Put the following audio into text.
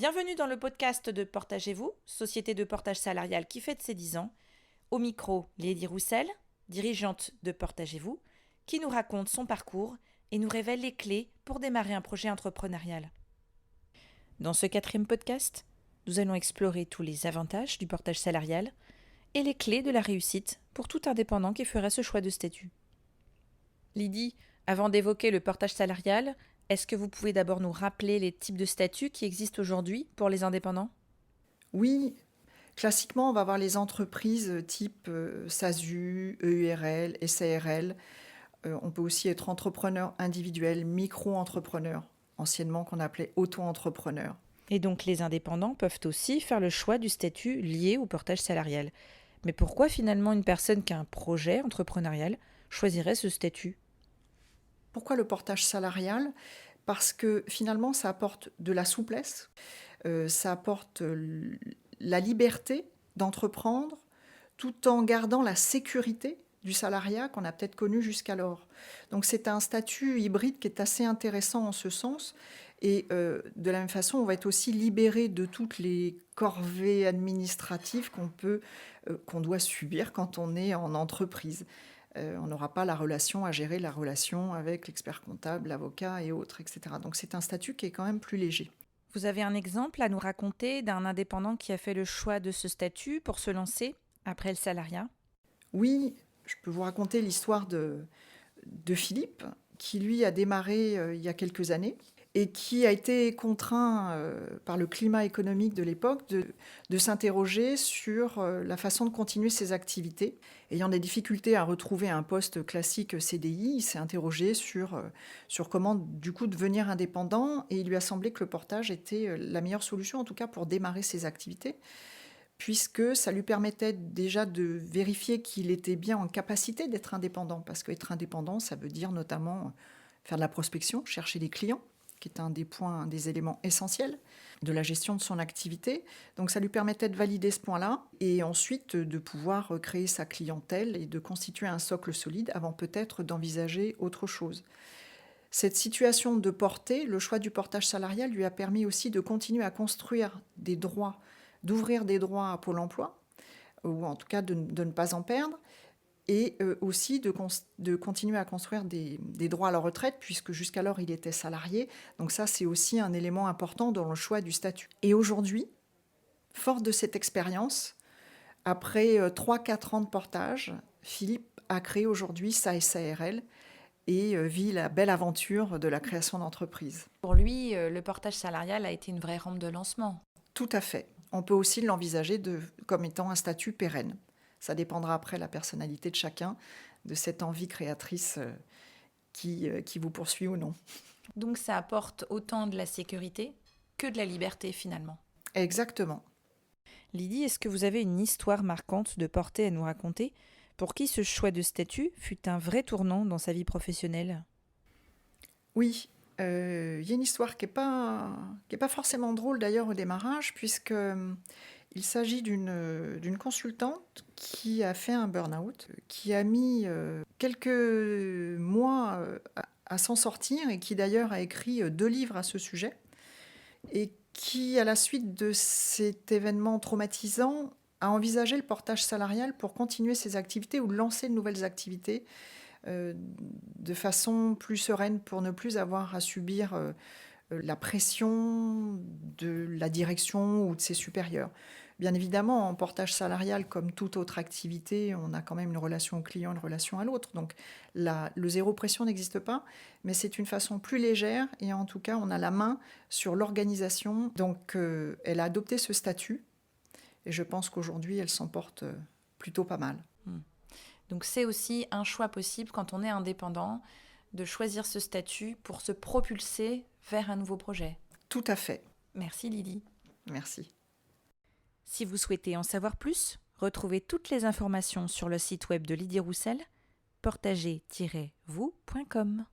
Bienvenue dans le podcast de Portagez-vous, société de portage salarial qui fête ses 10 ans. Au micro, Lydie Roussel, dirigeante de Portagez-vous, qui nous raconte son parcours et nous révèle les clés pour démarrer un projet entrepreneurial. Dans ce 4e podcast, nous allons explorer tous les avantages du portage salarial et les clés de la réussite pour tout indépendant qui ferait ce choix de statut. Lydie, avant d'évoquer le portage salarial, est-ce que vous pouvez d'abord nous rappeler les types de statuts qui existent aujourd'hui pour les indépendants ? Oui, classiquement, on va avoir les entreprises type SASU, EURL, SARL. On peut aussi être entrepreneur individuel, micro-entrepreneur, anciennement qu'on appelait auto-entrepreneur. Et donc les indépendants peuvent aussi faire le choix du statut lié au portage salarial. Mais pourquoi finalement une personne qui a un projet entrepreneurial choisirait ce statut ? Pourquoi le portage salarial ? Parce que finalement, ça apporte de la souplesse, ça apporte la liberté d'entreprendre tout en gardant la sécurité du salariat qu'on a peut-être connu jusqu'alors. Donc c'est un statut hybride qui est assez intéressant en ce sens. Et de la même façon, on va être aussi libéré de toutes les corvées administratives qu'on doit subir quand on est en entreprise. On n'aura pas la relation à gérer, la relation avec l'expert comptable, l'avocat et autres, etc. Donc c'est un statut qui est quand même plus léger. Vous avez un exemple à nous raconter d'un indépendant qui a fait le choix de ce statut pour se lancer après le salariat ? Oui, je peux vous raconter l'histoire de Philippe, qui lui a démarré il y a quelques années et qui a été contraint par le climat économique de l'époque de s'interroger sur la façon de continuer ses activités. Ayant des difficultés à retrouver un poste classique CDI, il s'est interrogé sur comment du coup devenir indépendant, et il lui a semblé que le portage était la meilleure solution, en tout cas pour démarrer ses activités, puisque ça lui permettait déjà de vérifier qu'il était bien en capacité d'être indépendant, parce qu'être indépendant, ça veut dire notamment faire de la prospection, chercher des clients, qui est un des éléments essentiels de la gestion de son activité. Donc ça lui permettait de valider ce point-là, et ensuite de pouvoir créer sa clientèle et de constituer un socle solide avant peut-être d'envisager autre chose. Cette situation de portée, le choix du portage salarial lui a permis aussi de continuer à construire des droits, d'ouvrir des droits à Pôle emploi, ou en tout cas de ne pas en perdre, et aussi de continuer à construire des droits à la retraite, puisque jusqu'alors il était salarié. Donc ça, c'est aussi un élément important dans le choix du statut. Et aujourd'hui, fort de cette expérience, après 3-4 ans de portage, Philippe a créé aujourd'hui sa SARL et vit la belle aventure de la création d'entreprise. Pour lui, le portage salarial a été une vraie rampe de lancement. Tout à fait. On peut aussi l'envisager comme étant un statut pérenne. Ça dépendra après la personnalité de chacun, de cette envie créatrice qui vous poursuit ou non. Donc ça apporte autant de la sécurité que de la liberté finalement. Exactement. Lydie, est-ce que vous avez une histoire marquante de portée à nous raconter pour qui ce choix de statut fut un vrai tournant dans sa vie professionnelle ? Oui, y a une histoire qui est pas forcément drôle d'ailleurs au démarrage, puisque il s'agit d'une consultante qui a fait un burn-out, qui a mis quelques mois à s'en sortir, et qui d'ailleurs a écrit 2 livres à ce sujet, et qui, à la suite de cet événement traumatisant, a envisagé le portage salarial pour continuer ses activités ou lancer de nouvelles activités de façon plus sereine, pour ne plus avoir à subir la pression de la direction ou de ses supérieurs. Bien évidemment, en portage salarial, comme toute autre activité, on a quand même une relation au client, une relation à l'autre. Donc le zéro pression n'existe pas, mais c'est une façon plus légère, et en tout cas, on a la main sur l'organisation. Donc elle a adopté ce statut, et je pense qu'aujourd'hui, elle s'en porte plutôt pas mal. Donc c'est aussi un choix possible quand on est indépendant, de choisir ce statut pour se propulser vers un nouveau projet. Tout à fait. Merci Lydie. Merci. Si vous souhaitez en savoir plus, retrouvez toutes les informations sur le site web de Lydie Roussel, portager-vous.com.